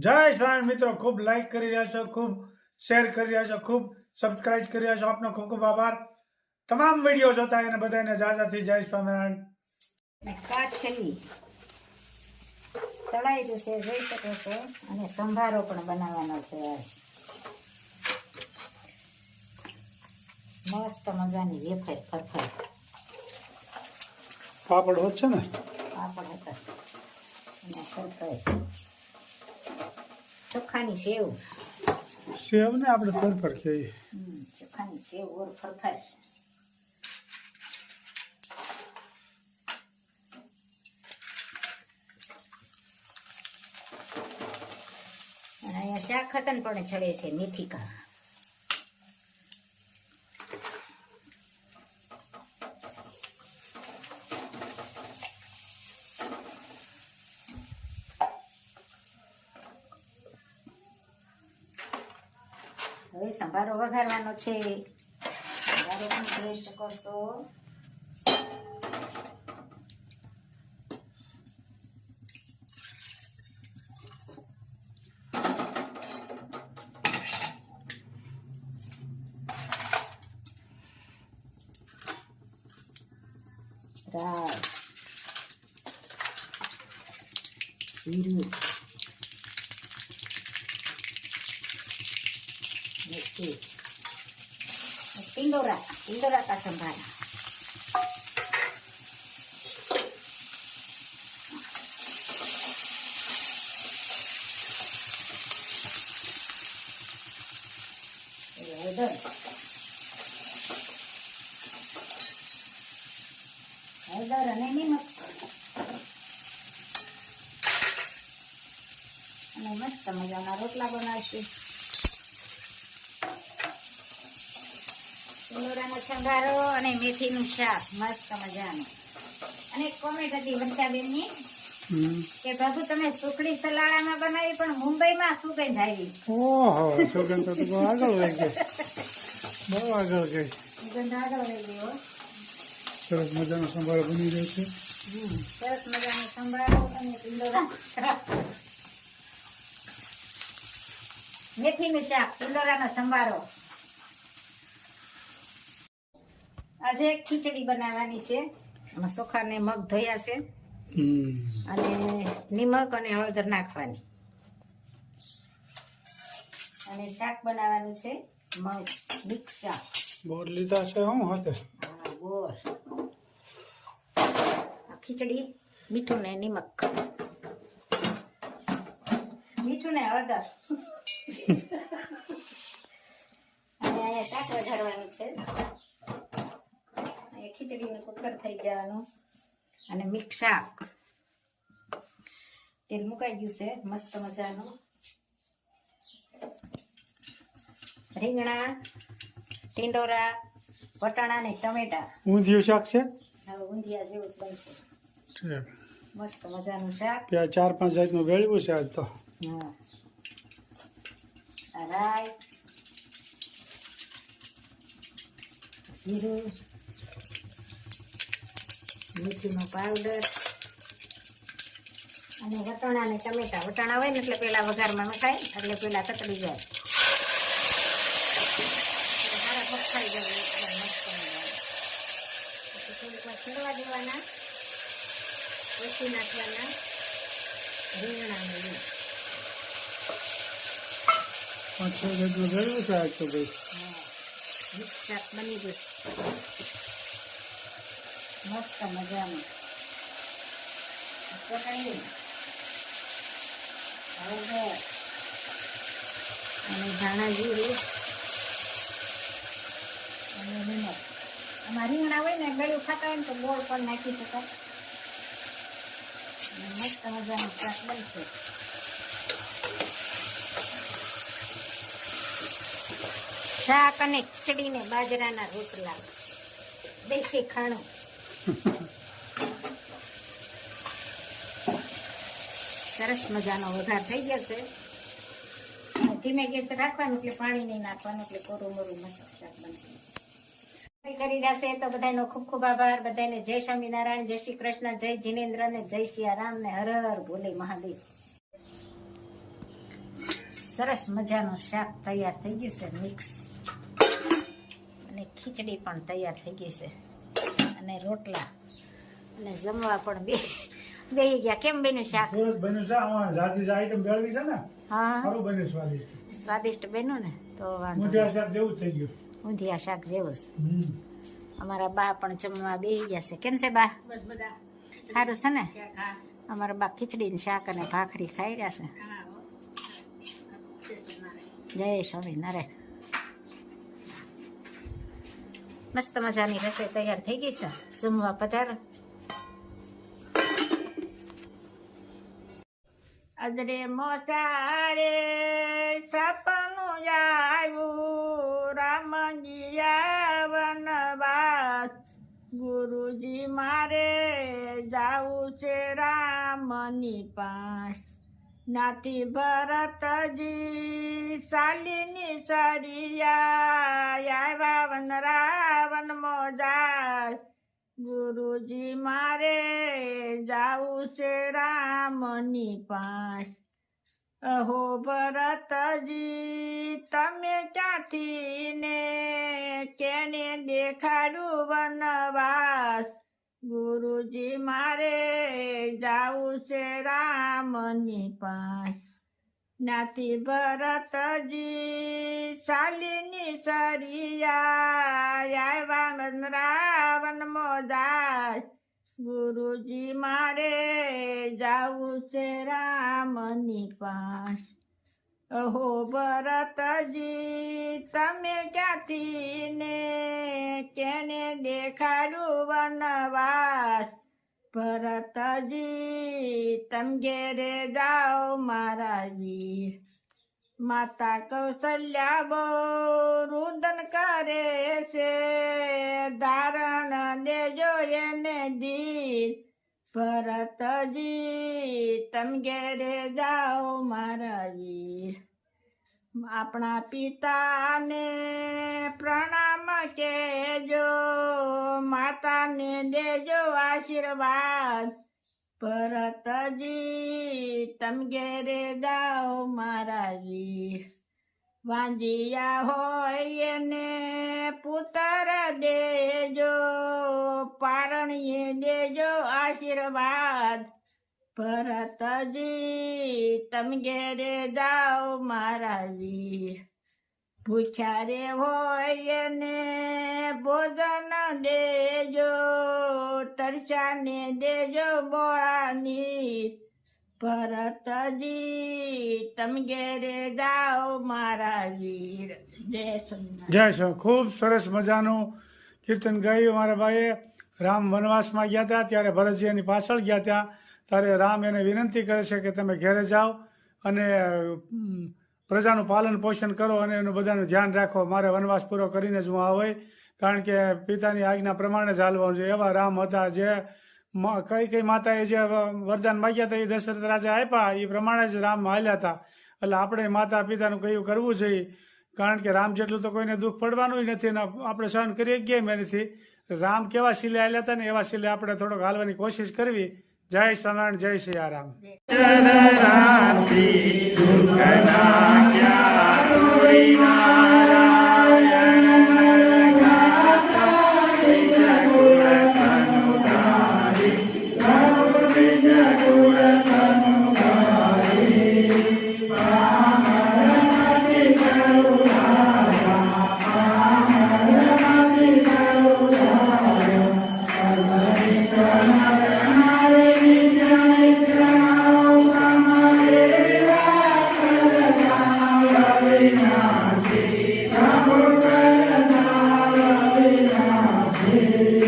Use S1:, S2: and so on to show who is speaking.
S1: જય સ્વામી મિત્રો, ખૂબ લાઈક કરી રહ્યા છો, ખૂબ શેર કરી રહ્યા છો, ખૂબ સબસ્ક્રાઇબ કરી રહ્યા છો. આપનો ખૂબ ખૂબ આભાર. તમામ વિડીયો જોતા એને બધાને જાજાથી જય સ્વામિનારાયણ.
S2: કાચલી તળાઈ જશે, જોઈ શકો છો. અને સંભારો પણ બનાવવાનો છે. મસ્ત મજાની વેફર ફરફર
S1: પાપડ હોત છે ને,
S2: પાપડ હતા અને ફરફર ચોખાની સેવ.
S1: સેવ ને આપણે ફરફર કહીએ.
S2: ચોખાની સેવ ઓર ફરફર. અને અહીંયા શાક ખતન પણ ચડે છે, મેથી કા. હવે સંભારો વઘારવાનો છે. સંભારો પણ જોઈ શકો છો. રાઈ, જીરું, टिंडोरा का संभारा. हळदर અને નિમક અને મસ્ત મજાના રોટલા બનાવશું. ટીંડોરાનો સંભારો અને મેથીનું શાક મસ્ત મજાનું. અને કોમેન્ટ હતી વંચાબેનની કે બાબુ તમે સુખડી સલાડામાં બનાવી પણ મુંબઈમાં સુગંધ આવી.
S1: ઓહો, સુગંધ તો બહુ આગળ લઈ ગઈ, બહુ આગળ ગઈ.
S2: સુગંધ આગળ લઈ ગયો.
S1: સરસ મજાનો સંભારો બની ગયો છે.
S2: સરસ મજાનો સંભારો અને ટીંડોરાનું શાક, મેથીનું શાક, ટીંડોરાનો સંભારો. આજે ખીચડી બનાવવાની છે. એમાં ચોખા ને મગ ધોયા છે અને નિમક અને હળદર નાખવાની. અને શાક બનાવવાનું છે, મિક્સ શાક.
S1: બોર લીધા છે હું hatte.
S2: ગોળ, ખીચડી, મીઠું ને નિમક, મીઠું ને હળદર. અને અહીંયા શાક વઘારવાનું છે. ખીચડીનું કુકર થઈ જવાનું. અને મિક્સ શાક. તેલ મુકાઈ ગયું છે મસ્ત મજાનું. રીંગણા, ટીંડોરા, વટાણા ને ટમેટા.
S1: ઊંધિયું શાક છે.
S2: હવે ઊંધિયા જેવું જ બનશે. મસ્ત મજાનું શાક.
S1: ત્યાં 4-5 જાતનું વેળવું છે આજ તો.
S2: હા, રાઈ, જીરું, મીઠીનો પાવડર અને વટાણા ને ટમેટા. વટાણા હોય ને એટલે પેલા વઘારમાં નખાય એટલે પેલા તતડી જાય. સારા પકવાઈ જાય એટલે મસ્ત મજાના. પછી થોડીક વાર છેડવા દેવાના. પછી નાખવાના રીંગણા ને લીંબ.
S1: 5-6 જાતનું વેળવું છે આજ તો ભાઈ.
S2: હા, મિક્સ શાક બની ગયું મસ્ત મજાનું. ચટણી, હળદર અને ધાણા જીરું અને નિમક. આમાં રીંગણા હોય ને ગળ્યું ખાતા હોય ને તો ગોળ પણ નાખી શકાય. અને મસ્ત મજાનું શાક બનશે. શાક અને ખીચડી ને બાજરાના રોટલા, દેશી ખાણું. સરસ મજાનો વઘાર થઈ જશે. ધીમે ગેસ રાખવાનું એટલે પાણી નહીં નાખવાનું એટલે કોરું મોરું મસ્ત શાક બનશે. કરી જશે તો બધાનો ખૂબ ખૂબ આભાર. બધાને જય સ્વામિનારાયણ, જય શ્રી કૃષ્ણ, જય જીનેન્દ્ર ને જય સિયારામ ને હર હર ભોલે મહાદેવ. સરસ મજાનું શાક તૈયાર થઈ ગયું છે મિક્સ, અને ખીચડી પણ તૈયાર થઈ ગઈ છે, અને રોટલા, અને જમવા પણ બેહી ગયા. કેમ બન્યું શાક?
S1: સરસ બન્યું છે. આમાં જાજી આઈટમ ભેળવી છે ને,
S2: હા,
S1: સારું બન્યું, સ્વાદિષ્ટ.
S2: સ્વાદિષ્ટ બન્યું ને, તો વાંધો
S1: ઊંધિયા શાક જેવું જ થઈ ગયું.
S2: ઊંધિયા શાક જેવું જ.
S1: હમ.
S2: અમારા બા પણ જમવા બેહી ગયા છે. કેમ છે બા? સારું છે ને? અમારા બા ખીચડી ને શાક અને ભાખરી ખાઈ રહ્યા છે. જય સ્વામિનારાયણ. મસ્ત મજાની રસોઈ તૈયાર થઈ ગઈ છે. જમવા પધારો. અદરે મોસારે સપનું આવ્યું, રામજી વનવાસ, ગુરુજી મારે જાવું છે રામની પાસ. નાથી ભરતજી શાલિની સરિયા, આવ્યા વન રાવણ મોજાર, ગુરુજી મારે જાવું છે રામની પાસ. અહો ભરતજી તમે ક્યાંથી ને કેને દેખાડું વનવાસ, ગુરુજી મારે જાવું છે રામની પાસ. નાથી ભરતજી શાલિની સરિયા, આવ્યા રાવણ મોજાર, ગુરુજી મારે જાવું છે રામની પાસ. અહો ભરતજી તમે ક્યાંથી ને કેને દેખાડું વનવાસ, ભરતજી તમ ઘેરે જાઓ મારા વીર. માતા કૌશલ્યા બહુ રુદન કરે છે, ધારણ દેજો એને ધીર. ભરતજી તમ ઘેરે જાઓ મારા વીર. આપણા પિતાને પ્રણામ કહેજો, માતાને દેજો આશીર્વાદ. ભરતજી તમ ઘેરે જાઓ મારા વીર. વાંજિયા હોય એને પુત્ર દેજો, પારણીએ દેજો આશીર્વાદ. ભરતજી તમ ઘેરે જાઓ મારા વીર. ભૂખ્યા રે હોય એને ભોજન દેજો, તરસાને દેજો બોળાની. ભરતજી તમ ઘેરે જાઓ મારા વીર. જય સ્વામિનારાયણ.
S1: જય શ્રી. ખૂબ સરસ મજાનું કીર્તન ગાયું મારા ભાઈએ. રામ વનવાસમાં ગયા હતા ત્યારે ભરતજી એની પાછળ ગયા ત્યાં, ત્યારે રામ એને વિનંતી કરે છે કે તમે ઘેરે જાઓ અને પ્રજાનું પાલન પોષણ કરો અને એનું બધાનું ધ્યાન રાખો. મારે વનવાસ પૂરો કરીને જ હું આવે, કારણ કે પિતાની આજ્ઞા પ્રમાણે જ હાલવાનું છે. એવા રામ હતા જે કઈ માતાએ જે વરદાન માગ્યા હતા એ દશરથ રાજા આપ્યા, એ પ્રમાણે જ રામ હાલ્યા હતા. એટલે આપણે માતા પિતાનું કયું કરવું જોઈએ, કારણ કે રામ જેટલું તો કોઈને દુઃખ પડવાનું નથી ને આપણે સહન કરી ગયા એનાથી. રામ કેવા શીલે હાલ્યા હતા ને એવા શીલે આપણે થોડોક હાલવાની કોશિશ કરવી. જય સ્વામિનારાયણ. જય સિયારામ.
S3: Amen.